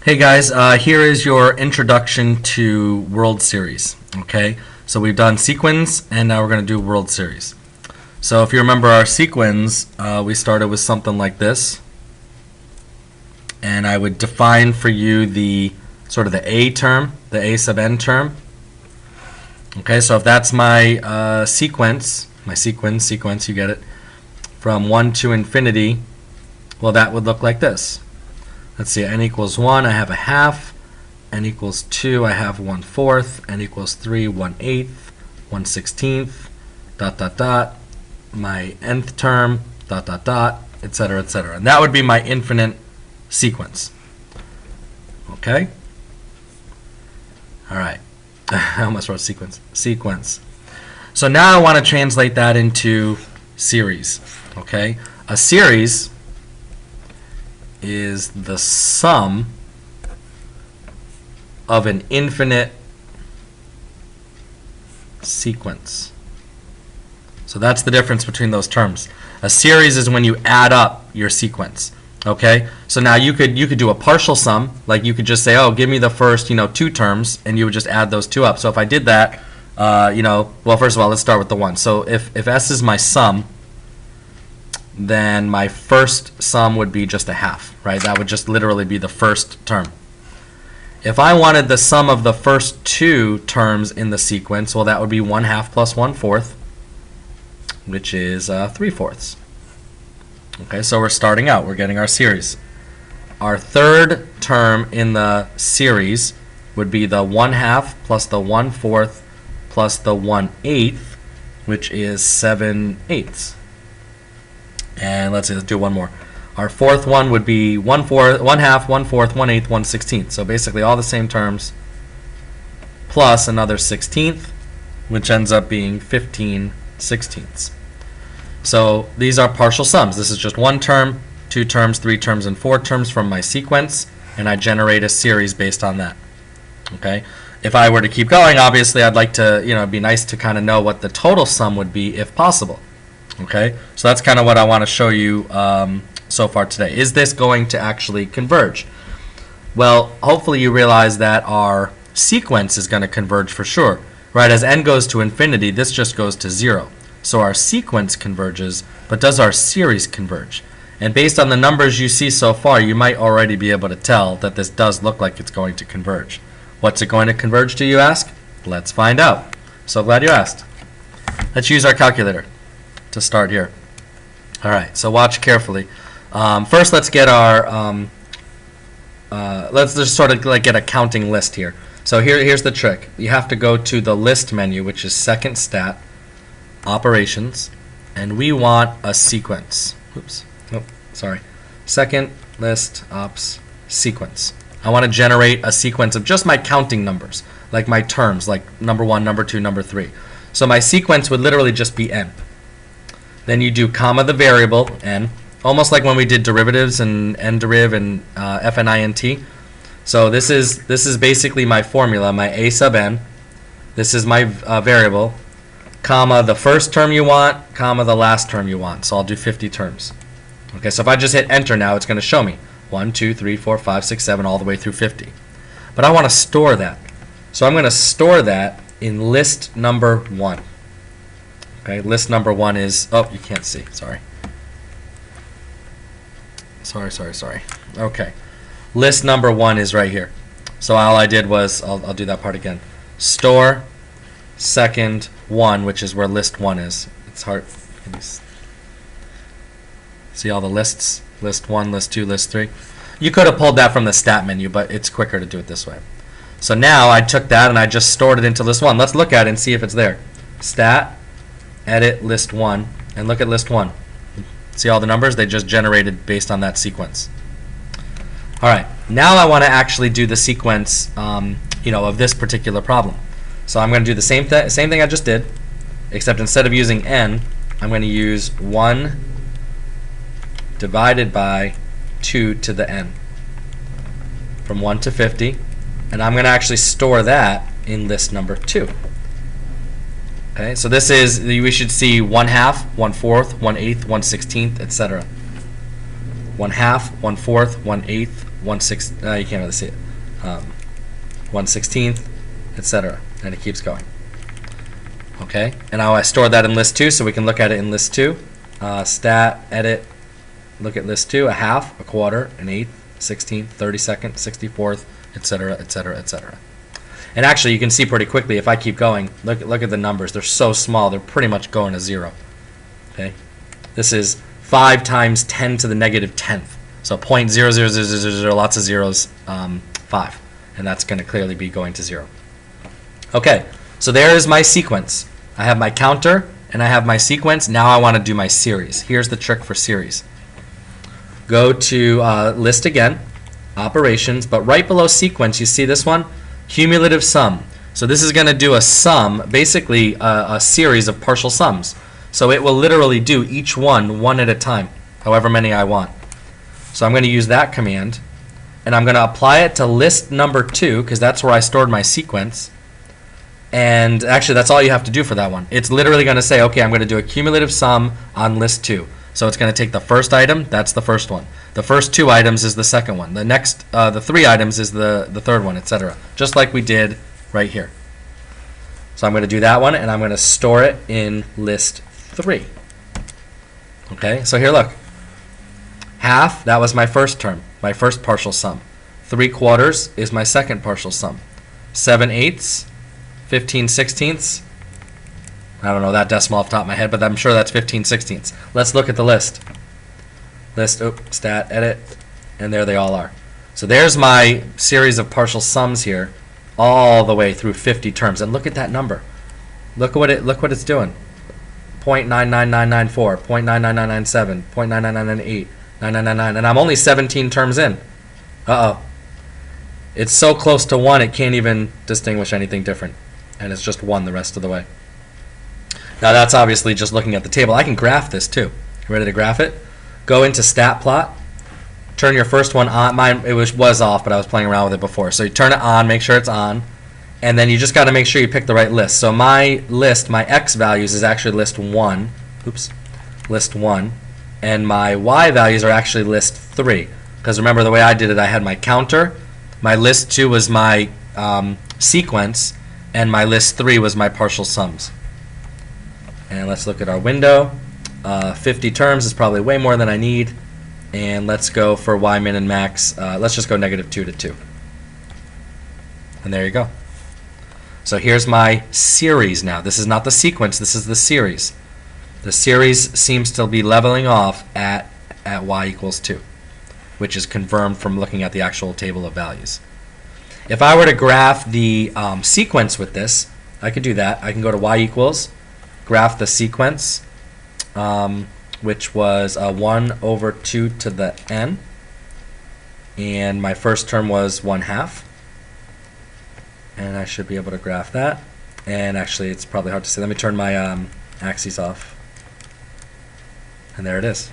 Hey guys, here is your introduction to World Series. Okay, so we've done sequence and now we're going to do World Series. So if you remember our sequence, we started with something like this, and I would define for you the sort of the A term, the A sub n term. Okay, so if that's my sequence, you get it, from 1 to infinity, well, that would look like this. Let's see, n equals 1, I have a half. N equals 2, I have 1/4. N equals 3, 1/8, 1/16, dot, dot, dot. My nth term, dot, dot, dot, etc., etc. And that would be my infinite sequence. Okay? All right. I almost wrote sequence. Sequence. So now I want to translate that into series. Okay? A series is the sum of an infinite sequence. So that's the difference between those terms. A series is when you add up your sequence. Okay? So now you could do a partial sum, like you could just say, oh, give me the first, 2 terms, and you would just add those 2 up. So if I did that, well, first of all, let's start with the 1. So if S is my sum, then my first sum would be just a half, right? That would just literally be the first term. If I wanted the sum of the first 2 terms in the sequence, well, that would be 1/2 plus 1/4, which is 3/4. Okay, so we're starting out. We're getting our series. Our third term in the series would be the 1/2 plus the 1/4 plus the 1/8, which is 7/8. And let's do one more. Our fourth one would be 1/4, 1/2, 1/4, 1/8, 1/16. So basically all the same terms plus another 16th, which ends up being 15/16. So these are partial sums. This is just 1 term, 2 terms, 3 terms, and 4 terms from my sequence, and I generate a series based on that. Okay. If I were to keep going, obviously I'd like to, it'd be nice to kind of know what the total sum would be if possible. Okay, so that's kind of what I want to show you so far today. Is this going to actually converge? Well, hopefully you realize that our sequence is going to converge for sure. Right, as n goes to infinity, this just goes to 0. So our sequence converges, but does our series converge? And based on the numbers you see so far, you might already be able to tell that this does look like it's going to converge. What's it going to converge to, you ask? Let's find out. So glad you asked. Let's use our calculator to start here. All right, so watch carefully. First, let's get our let's just sort of like get a counting list here. So here's the trick. You have to go to the list menu, which is second stat, operations, and we want a sequence. Oops. Nope. Sorry. Second list ops sequence. I want to generate a sequence of just my counting numbers, like my terms, like number 1, number 2, number 3. So my sequence would literally just be n. Then you do comma the variable n, almost like when we did derivatives and n-deriv and f(n)int. So this is basically my formula, my a sub n. This is my variable, comma the first term you want, comma the last term you want. So I'll do 50 terms. Okay, so if I just hit enter now, it's going to show me 1, 2, 3, 4, 5, 6, 7, all the way through 50. But I want to store that. So I'm going to store that in list number 1. Okay, list number 1 is, oh, you can't see, sorry. Sorry. Okay, list number 1 is right here. So all I did was, I'll do that part again. Store second 1, which is where list 1 is. It's hard. See all the lists? List 1, list 2, list 3. You could have pulled that from the stat menu, but it's quicker to do it this way. So now I took that and I just stored it into list 1. Let's look at it and see if it's there. Stat, edit list 1, and look at list 1. See all the numbers? They just generated based on that sequence. All right, now I want to actually do the sequence of this particular problem. So I'm going to do the same thing I just did, except instead of using n, I'm going to use 1 divided by 2 to the n, from 1 to 50, and I'm going to actually store that in list number 2. Okay, so this is, we should see 1/2, 1/4, 1/8, 1/16, etc. 1/2, 1/4, 1/8, 1/6. You can't really see it. 1/16, etc. And it keeps going. Okay, and now I store that in list 2, so we can look at it in list 2. Stat, edit, look at list 2, 1/2, 1/4, 1/8, 16th, 32nd, 64th, etc., etc., etc. And actually, you can see pretty quickly if I keep going. Look at the numbers. They're so small. They're pretty much going to 0. Okay, this is 5 times 10 to the negative 10th. So 0.00000, lots of zeros, 5, and that's going to clearly be going to 0. Okay, so there is my sequence. I have my counter and I have my sequence. Now I want to do my series. Here's the trick for series. Go to list again, operations, but right below sequence, you see this one? Cumulative sum. So this is going to do a sum, basically a series of partial sums. So it will literally do each one at a time, however many I want. So I'm going to use that command, and I'm going to apply it to list number 2, because that's where I stored my sequence. And actually, that's all you have to do for that one. It's literally going to say, okay, I'm going to do a cumulative sum on list 2. So it's going to take the first item, that's the first one. The first 2 items is the second one. The next, the 3 items is the third one, etc. Just like we did right here. So I'm going to do that one, and I'm going to store it in list 3. Okay, so here, look. 1/2, that was my first term, my first partial sum. 3/4 is my second partial sum. 7/8, 15/16. I don't know that decimal off the top of my head, but I'm sure that's 15/16. Let's look at the list. List, stat, edit, and there they all are. So there's my series of partial sums here, all the way through 50 terms. And look at that number. Look what it's doing. 0.99994, 0.99997, 0.99998, 999, and I'm only 17 terms in. Uh-oh. It's so close to 1 it can't even distinguish anything different. And it's just 1 the rest of the way. Now that's obviously just looking at the table. I can graph this too. You ready to graph it? Go into stat plot. Turn your first one on. Mine it was off, but I was playing around with it before. So you turn it on, make sure it's on, and then you just got to make sure you pick the right list. So my list, my X values is actually list 1. Oops, list 1, and my Y values are actually list 3. Because remember the way I did it, I had my counter, my list 2 was my sequence, and my list 3 was my partial sums. And let's look at our window. 50 terms is probably way more than I need. And let's go for Y min and max. Let's just go -2 to 2. And there you go. So here's my series now. This is not the sequence, this is the series. The series seems to be leveling off at Y equals 2, which is confirmed from looking at the actual table of values. If I were to graph the sequence with this, I could do that. I can go to Y equals, graph the sequence, which was 1/2 to the n, and my first term was 1/2, and I should be able to graph that. And actually, it's probably hard to see. Let me turn my axes off, and there it is.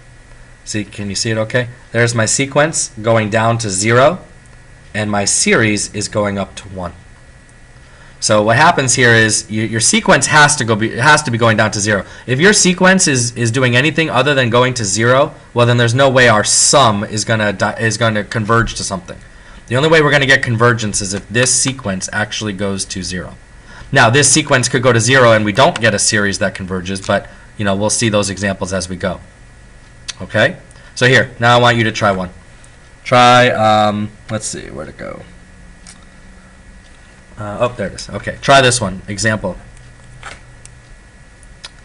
See, can you see it okay? There's my sequence going down to 0, and my series is going up to 1. So what happens here is your sequence has to be going down to 0. If your sequence is doing anything other than going to 0, well then there's no way our sum is gonna converge to something. The only way we're gonna get convergence is if this sequence actually goes to 0. Now this sequence could go to 0 and we don't get a series that converges, but you know, we'll see those examples as we go. Okay? So here, now I want you to try one. Try let's see, where'd it go? Oh, there it is. Okay, try this one. Example.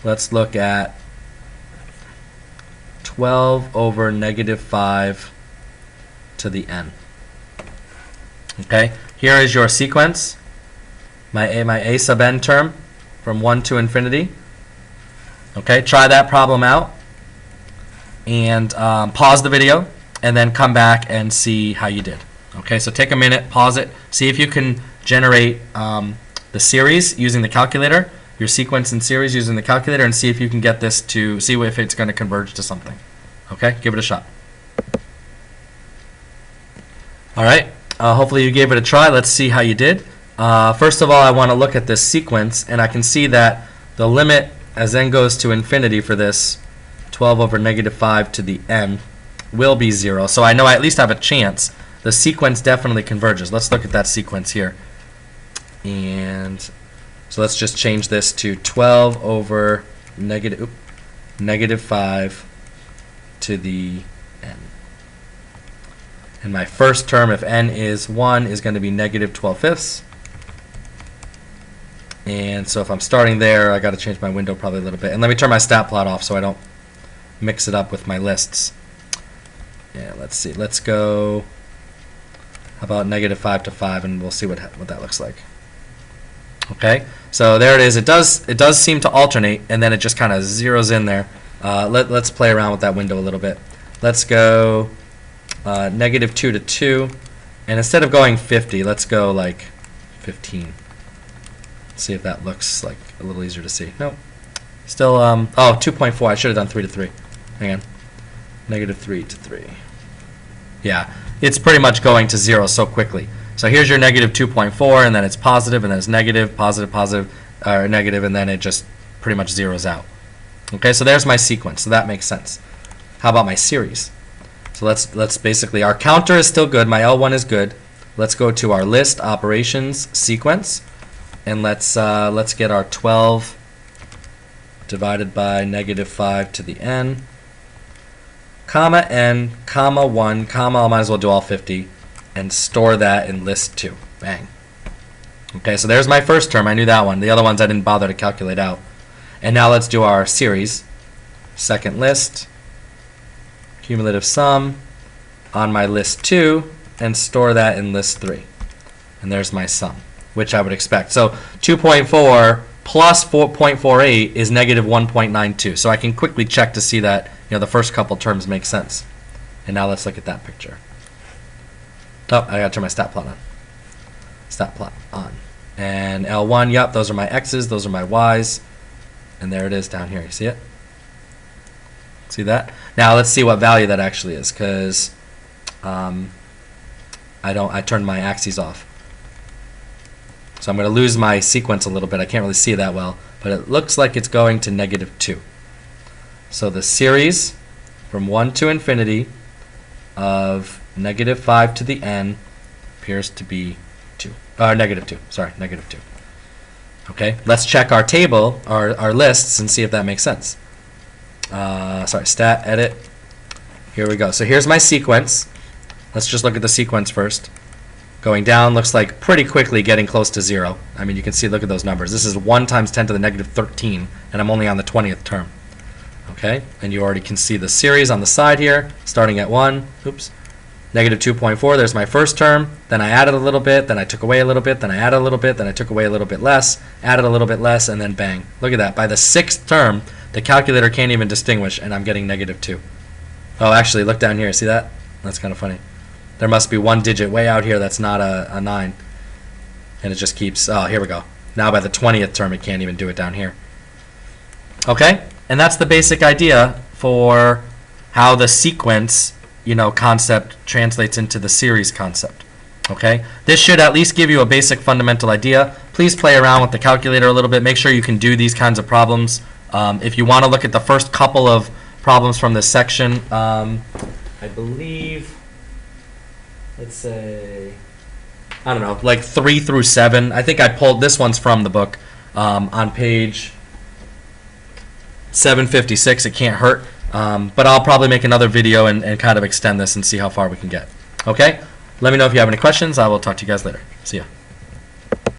Let's look at 12/5 to the n. Okay, here is your sequence. My a sub n term from 1 to infinity. Okay, try that problem out, and pause the video, and then come back and see how you did. Okay, so take a minute, pause it, see if you can generate the series using the calculator, your sequence and series using the calculator, and see if you can get this to see if it's going to converge to something. Okay, give it a shot. All right, hopefully you gave it a try. Let's see how you did. First of all, I want to look at this sequence, and I can see that the limit as n goes to infinity for this 12/5 to the n will be 0. So I know I at least have a chance. The sequence definitely converges. Let's look at that sequence here. And so let's just change this to 12 over negative 5 to the n. And my first term, if n is 1, is going to be negative 12/5. And so if I'm starting there, I got to change my window probably a little bit. And let me turn my stat plot off so I don't mix it up with my lists. Yeah, let's see. Let's go, how about negative 5 to 5, and we'll see what that looks like. Okay, so there it is. It does seem to alternate, and then it just kind of zeroes in there. Let's play around with that window a little bit. Let's go negative 2 to 2, and instead of going 50, let's go like 15. See if that looks like a little easier to see. Nope. Still, oh, 2.4. I should have done 3 to 3. Hang on. Negative 3 to 3. Yeah, it's pretty much going to 0 so quickly. So here's your negative 2.4, and then it's positive, and then it's negative, positive, positive, or negative, and then it just pretty much zeroes out. Okay, so there's my sequence. So that makes sense. How about my series? So let's basically, our counter is still good. My L1 is good. Let's go to our list operations sequence. And let's get our 12 divided by negative 5 to the n, comma n, comma 1, comma, I might as well do all 50, and store that in list 2. Bang. Okay, so there's my first term. I knew that one. The other ones I didn't bother to calculate out. And now let's do our series. Second list, cumulative sum, on my list 2, and store that in list 3. And there's my sum, which I would expect. So 2.4 plus 4.48 is negative 1.92. So I can quickly check to see that the first couple terms make sense. And now let's look at that picture. Oh, I gotta turn my stat plot on. Stat plot on. And L1, yep, those are my x's, those are my y's. And there it is down here. You see it? See that? Now let's see what value that actually is, because I turned my axes off. So I'm going to lose my sequence a little bit. I can't really see it that well, but it looks like it's going to negative 2. So the series from 1 to infinity of negative 5 to the n appears to be 2. Negative 2. Sorry, negative 2. Okay, let's check our table, our lists, and see if that makes sense. Sorry, stat, edit. Here we go. So here's my sequence. Let's just look at the sequence first. Going down looks like pretty quickly getting close to 0. I mean, you can see, look at those numbers. This is 1 times 10 to the negative 13, and I'm only on the 20th term. Okay, and you already can see the series on the side here, starting at 1. Oops. Negative 2.4, there's my first term. Then I added a little bit, then I took away a little bit, then I added a little bit, then I took away a little bit less, added a little bit less, and then bang. Look at that. By the 6th term, the calculator can't even distinguish, and I'm getting negative 2. Oh, actually, look down here. See that? That's kind of funny. There must be one digit way out here that's not a 9. And it just keeps, oh, here we go. Now by the 20th term, it can't even do it down here. Okay? And that's the basic idea for how the sequence, concept translates into the series concept. Okay? This should at least give you a basic fundamental idea. Please play around with the calculator a little bit. Make sure you can do these kinds of problems. If you want to look at the first couple of problems from this section, I believe, let's say, I don't know, like 3 through 7. I think I pulled, this one's from the book, on page 756. It can't hurt. But I'll probably make another video and kind of extend this and see how far we can get. Okay? Let me know if you have any questions. I will talk to you guys later. See ya.